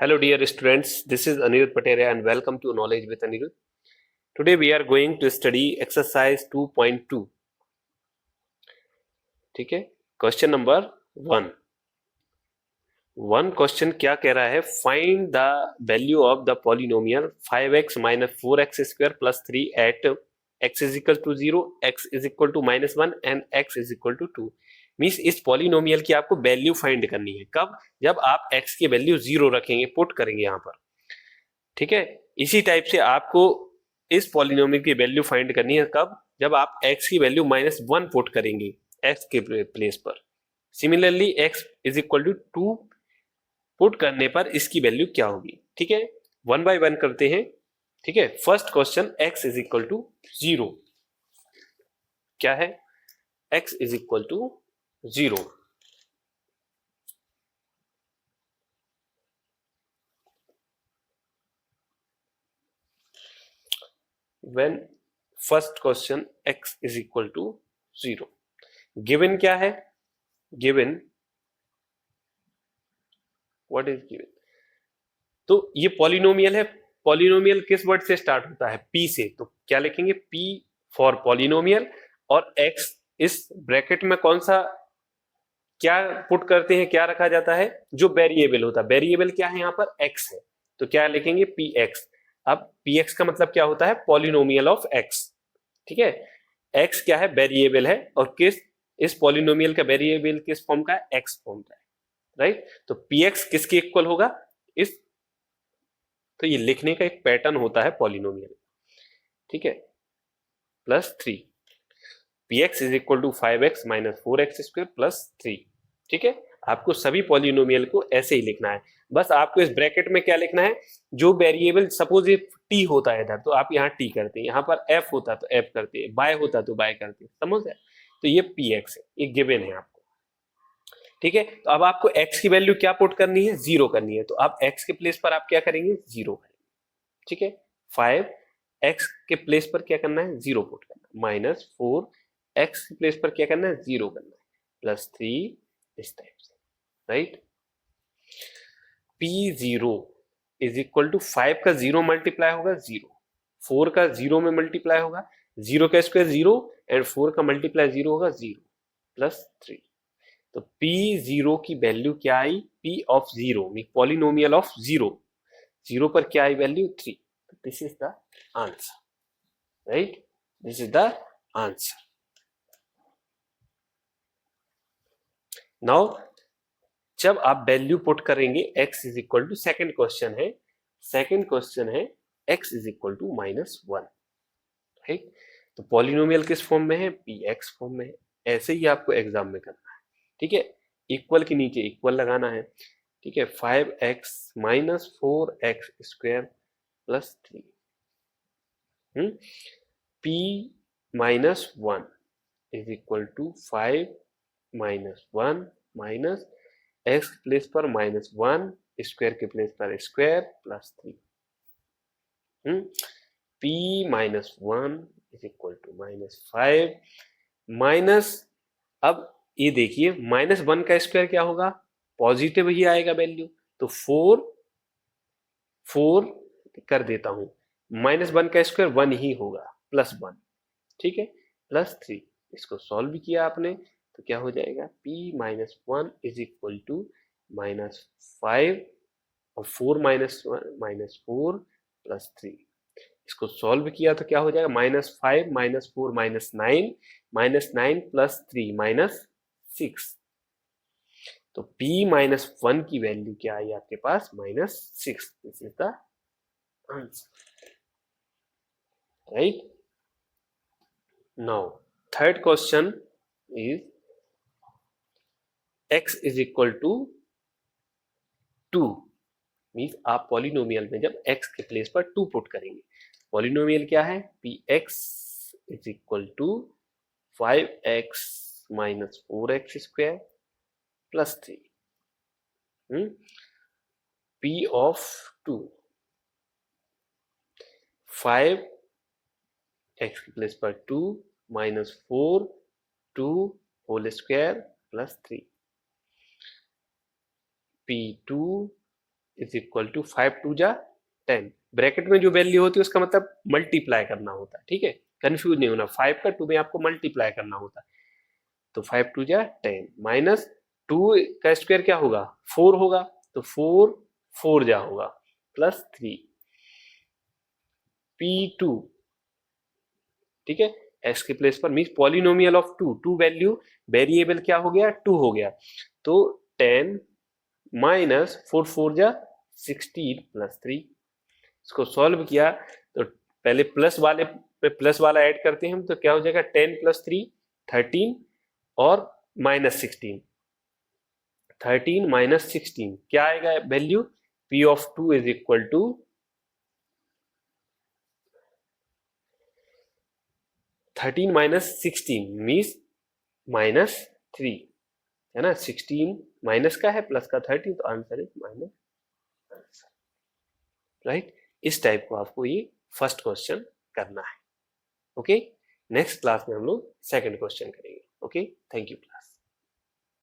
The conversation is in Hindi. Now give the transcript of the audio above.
Hello dear students, this is Anirudh Patel and welcome to Knowledge with Anirudh. Today we are going to study exercise 2.2. ठीक है, क्वेश्चन नंबर 1 क्वेश्चन क्या कह रहा है, find the value of the polynomial 5x minus 4x square plus 3 at x is equal to 0, x is equal to -1 and x is equal to 2। Means इस पॉलिनोमियल की आपको वैल्यू फाइंड करनी है। कब? जब आप x की वैल्यू 0 रखेंगे, पुट करेंगे यहाँ पर। ठीक है, इसी टाइप से आपको इस पॉलिनोमियल की वैल्यू फाइंड करनी है। कब? जब आप x की वैल्यू -1 पुट करेंगे x के प्लेस पर। Similarly x is equal to 2 put करने पर इसकी वैल्यू क्या होगी। ठीक है, 1 बाय 1 करते हैं। ठीक है, first question x is equal to 0 क्या है? x is equal to 0। when first question x is equal to 0, given क्या है? given, what is given? तो ये पॉलिनोमियल है। पॉलिनोमियल किस वर्ड से स्टार्ट होता है? p से। तो क्या लिखेंगे? p फॉर पॉलिनोमियल, और x इस ब्रैकेट में कौन सा क्या पुट करते हैं, क्या रखा जाता है? जो वेरिएबल होता है। वेरिएबल क्या है यहाँ पर? x है, तो क्या लिखेंगे? px। अब px का मतलब क्या होता है? Polynomial of x। ठीक है, x क्या है? वेरिएबल है, और किस इस पॉलिनोमियल का वेरिएबल किस फॉर्म का है? x फॉर्म का है, राइट। तो px किसके इक्वल होगा? इस तो ये लिखने का एक पैटर्न होता है पॉलिनोमियल। ठीक है, +3 px is equal to 5x minus 4x square plus 3। ठीक है, आपको सभी पॉलिनोमियल को ऐसे ही लिखना है। बस आपको इस ब्रैकेट में क्या लिखना है? जो वेरिएबल, सपोज ये t होता है इधर, तो आप यहाँ t करते हैं, यहाँ पर f होता तो f करते हैं, y होता तो y करते हैं। समझ है? तो ये px है, ये गिवन है आपको। ठीक है, तो अब आपको x की वैल्यू क्या पुट करनी है? 0 करनी है। तो आप x के प्लेस पर आप क्या करेंगे? 0 करेंगे। ठीक है, 5x के प्लेस पर क्या करना है? 0 पुट करना है। माइनस 4x के प्लेस पर क्या करना है? 0 करना है। +3 इस टाइप से, right. p0 is equal to 5 का 0 मल्टीप्लाई होगा 0, 4 का 0 में मल्टीप्लाई होगा 0 का स्क्वायर 0, एंड 4 का मल्टीप्लाई 0 होगा 0 +3। तो p0 की वैल्यू क्या आई? p ऑफ 0 पॉलिनोमियल ऑफ 0 पर क्या आई value? 3। This is the answer, right. This is the answer. Now जब आप वैल्यू पुट करेंगे x is equal to, second question है x is equal to -1, right. तो पॉलिनोमियल किस फॉर्म में है? px फॉर्म में है। ऐसे ही आपको एग्जाम में करना है। ठीक है, इक्वल के नीचे इक्वल लगाना है। ठीक है, 5x minus 4x square plus 3, p -1 is equal to 5 -1 minus x के प्लेस पर -1, स्क्वायर के प्लेस पर square plus 3। p -1 is equal to -5 minus, अब ये देखिए -1 का स्क्वायर क्या होगा? पॉजिटिव ही आएगा वैल्यू। तो 4 कर देता हूं, -1 का स्क्वायर 1 ही होगा, +1। ठीक है, +3। इसको सॉल्व किया आपने तो क्या हो जाएगा? p -1 इज इक्वल टू -5 और 4 -4 +3। इसको सॉल्व किया तो क्या हो जाएगा? -5 -4 -9, -9 +3 -6। तो p -1 की वैल्यू क्या आई आपके पास? -6। This is the answer, right. Now third question is x is equal to 2। Means आप पॉलिनोमियल में जब x के प्लेस पर 2 पुट करेंगे, पॉलिनोमियल क्या है? px is equal to 5x minus 4x square plus 3। p of 2, 5x के प्लेस पर 2 -4 2 whole square plus 3। p2 is equal to 5 2 जा 10। ब्रैकेट में जो वैल्यू होती है उसका मतलब मल्टीप्लाई करना होता है, ठीक है, कंफ्यूज नहीं होना, 5 का 2 में आपको मल्टीप्लाई करना होता है। तो 5 2 जा 10 माइनस 2 का स्क्वायर क्या होगा 4 होगा, तो 4 4 जा होगा प्लस 3 P2, ठीक है, x के प्लेस पर means polynomial of 2, 2 value variable क्या हो गया 2 हो गया, तो 10 माइनस 4 4 जा 16 प्लस 3। इसको सॉल्व किया तो पहले प्लस वाले पे प्लस वाला ऐड करते हैं हम, तो क्या हो जाएगा 10 प्लस 3 13 और माइनस 16, 13 माइनस 16 क्या आएगा value P of 2 is equal to 13 minus 16 means minus 3, है ना, 16 माइनस का है प्लस का 13, तो आंसर इज माइनस, राइट। इस टाइप को आपको ये फर्स्ट क्वेश्चन करना है। ओके, नेक्स्ट क्लास में हम लोग सेकंड क्वेश्चन करेंगे। Okay, thank you.